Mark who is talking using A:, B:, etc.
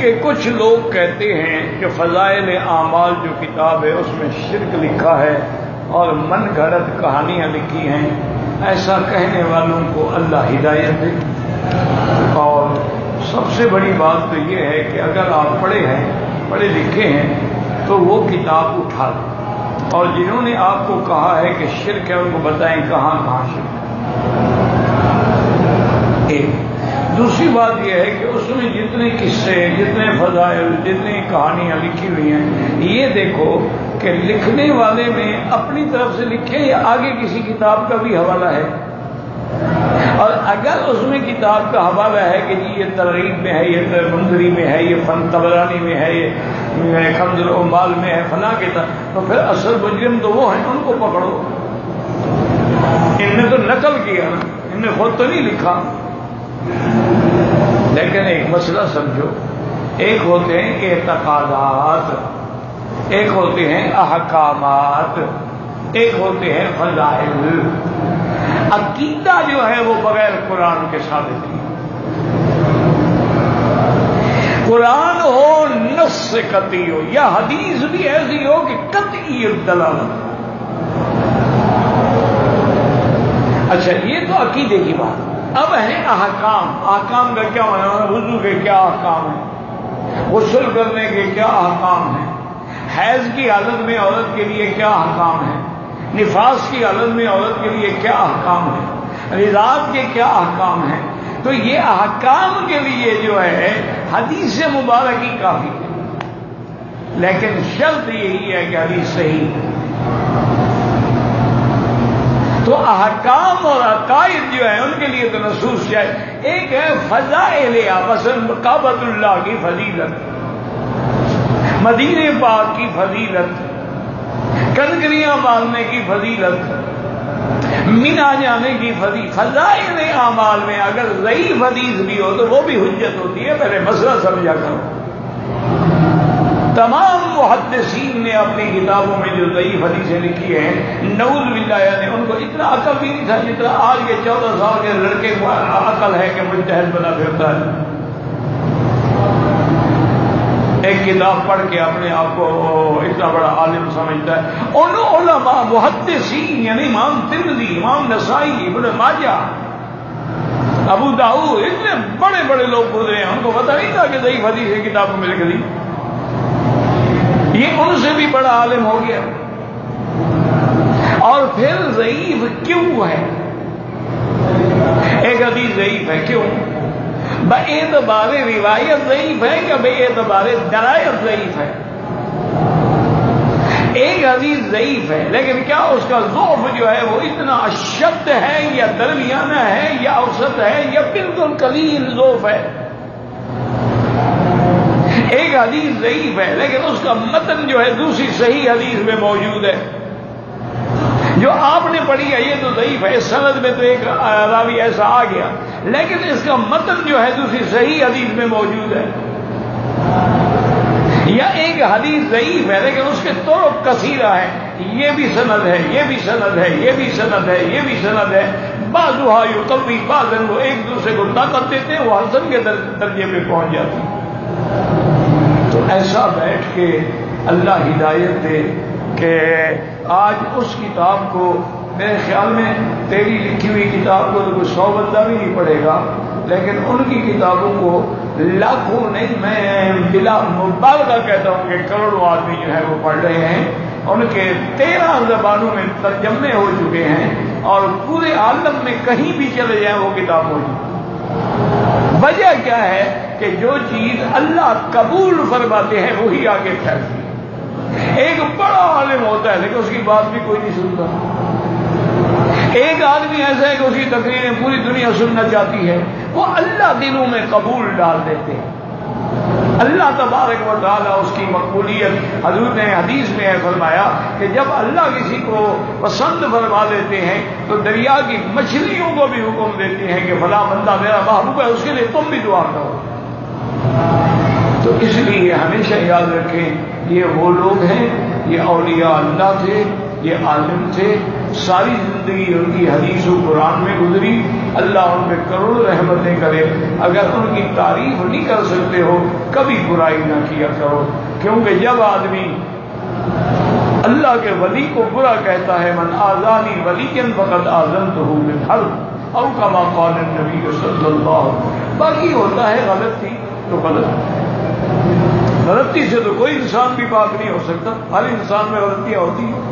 A: کہ کچھ لوگ کہتے ہیں کہ فضائل اعمال جو کتاب ہے اس میں شرک لکھا ہے اور من گھڑت کہانیاں لکھی ہیں، ایسا کہنے والوں کو اللہ ہدایت دے۔ اور سب سے بڑی بات تو یہ ہے کہ اگر آپ پڑھے لکھے ہیں تو وہ کتاب اٹھا لیں، اور جنہوں نے آپ کو کہا ہے کہ شرک ہے ان کو بتائیں کہاں کہاں شرک ہے۔ ایک دوسری بات یہ ہے کہ اس میں جتنے قصے، جتنے فضائل، جتنی کہانیاں لکھی ہوئی ہیں، یہ دیکھو کہ لکھنے والے میں اپنی طرف سے لکھے یا آگے کسی کتاب کا بھی حوالہ ہے۔ اور اگر اس میں کتاب کا حوالہ ہے کہ جی یہ ترغیب میں ہے، یہ منذری میں ہے، یہ فن طبرانی میں ہے، یہ کنز العمال میں ہے، فلاں کے طرح، تو پھر اصل مجرم تو وہ ہیں، ان کو پکڑو۔ ان نے تو نقل کیا نا، ان نے خود تو نہیں لکھا۔ لیکن ایک مسئلہ سمجھو، ایک ہوتے ہیں اعتقادات، ایک ہوتے ہیں احکامات، ایک ہوتے ہیں فضائل۔ عقیدہ جو ہے وہ بغیر قرآن کے ثابت نہیں۔ قرآن ہو نص سے قطعی ہو، یا حدیث بھی ایسی ہو کہ قطعی دلالت۔ اچھا یہ تو عقیدے کی بات۔ اب ہے احکام۔ احکام کا کیا معنی ہے؟ وضو کے کیا احکام ہیں، غسل کرنے کے کیا احکام ہیں، حیض کی حالت میں عورت کے لیے کیا احکام ہیں، نفاس کی حالت میں عورت کے لیے کیا احکام ہیں، رضاعت کے کیا احکام ہیں۔ تو یہ احکام کے لیے جو ہے حدیث مبارک ہی کافی ہے، لیکن شرط یہی ہے کہ حدیث صحیح ہے۔ تو احکام اور عقائد جو ہیں ان کے لیے تو نصوص چاہیے۔ ایک ہے فضائل، مثلا کعبۃ اللہ کی فضیلت، مدینہ پاک کی فضیلت، کنکریاں باندھنے کی فضیلت، مینا جانے کی فضائل اعمال میں اگر ضعیف حدیث بھی ہو تو وہ بھی حجت ہوتی ہے۔ پہلے مسئلہ سمجھا کرو۔ تمام محدثین نے اپنی کتابوں میں جو ضعیف حدیثیں لکھی ہیں، نعوذ باللہ، یعنی ان کو اتنا عقل بھی نہیں تھا جتنا آج کے 14 سال کے لڑکے کو عقل ہے کہ مجتہد بنا پھرتا ہے۔ ایک کتاب پڑھ کے اپنے آپ کو اتنا بڑا عالم سمجھتا ہے۔ ان علماء محدثین یعنی امام ترمذی، امام نسائی، ابن ماجہ، ابو داؤد، اتنے بڑے بڑے لوگ گزرے ہیں، ان کو پتہ نہیں تھا کہ ضعیف حدیث کی کتابوں میں لکھ دی۔ یہ ان سے بھی بڑا عالم ہو گیا۔ اور پھر ضعیف کیوں ہے؟ ایک حدیث ضعیف ہے کیوں؟ باعتبار روایت ضعیف ہے یا باعتبار درایت ضعیف ہے؟ ایک حدیث ضعیف ہے لیکن کیا اس کا ضعف جو ہے وہ اتنا اشد ہے یا درمیانہ ہے یا اوسط ہے یا بالکل قلیل ضعف ہے؟ ایک حدیث ضعیف ہے لیکن اس کا متن جو ہے دوسری صحیح حدیث میں موجود ہے۔ جو آپ نے پڑھی ہے یہ تو ضعیف ہے، اس سند میں تو ایک راوی ایسا آ گیا، لیکن اس کا متن جو ہے دوسری صحیح حدیث میں موجود ہے۔ یا ایک حدیث ضعیف ہے لیکن اس کے طرق کثیرہ ہیں، یہ بھی سند ہے، یہ بھی سند ہے، یہ بھی سند ہے، یہ بھی سند ہے، بعضها یقوی بعضا، وہ ایک دوسرے کو طاقت دیتے ہیں، وہ حسن کے درجے پہ پہنچ جاتی ہیں۔ تو ایسا بیٹھ کے اللہ ہدایت دے کہ آج اس کتاب کو، میرے خیال میں تیری لکھی ہوئی کتاب کو تو کوئی 100 بندہ بھی نہیں پڑھے گا، لیکن ان کی کتابوں کو لاکھوں نہیں، میں بلا مبالغہ کہتا ہوں کہ کروڑوں آدمی جو ہے وہ پڑھ رہے ہیں۔ ان کے 13 زبانوں میں ترجمے ہو چکے ہیں اور پورے عالم میں کہیں بھی چلے جائیں وہ کتاب موجود۔ وجہ کیا ہے کہ جو چیز اللہ قبول فرماتے ہیں وہی آگے پھیلتی ہے۔ ایک بڑا عالم ہوتا ہے لیکن اس کی بات بھی کوئی نہیں سنتا۔ ایک آدمی ایسا ہے کہ اس کی تقریریں پوری دنیا سننا چاہتی ہے، وہ اللہ دلوں میں قبول ڈال دیتے ہیں۔ اللہ تبارک و تعالیٰ اس کی مقبولیت، حضور نے حدیث میں ہے فرمایا کہ جب اللہ کسی کو پسند فرما دیتے ہیں تو دریا کی مچھلیوں کو بھی حکم دیتے ہیں کہ فلاں بندہ میرا محبوب ہے، اس کے لیے تم بھی دعا کرو۔ تو اس لیے ہمیشہ یاد رکھیں یہ وہ لوگ ہیں، یہ اولیاء اللہ تھے، یہ عالم تھے ساری زندگی ان کی حدیث و قرآن میں گزری، اللہ ان پہ کروڑ رحمتیں کرے۔ اگر ان کی تعریف نہیں کر سکتے ہو کبھی برائی نہ کیا کرو، کیونکہ جب آدمی اللہ کے ولی کو برا کہتا ہے، من آذانی ولیا فقد آذنتہ بالحرب او کما قال النبی صلی اللہ علیہ وسلم۔ باقی ہوتا ہے غلطی تو غلطی سے تو کوئی انسان بھی پاک نہیں ہو سکتا، ہر انسان میں غلطیاں ہوتی ہیں۔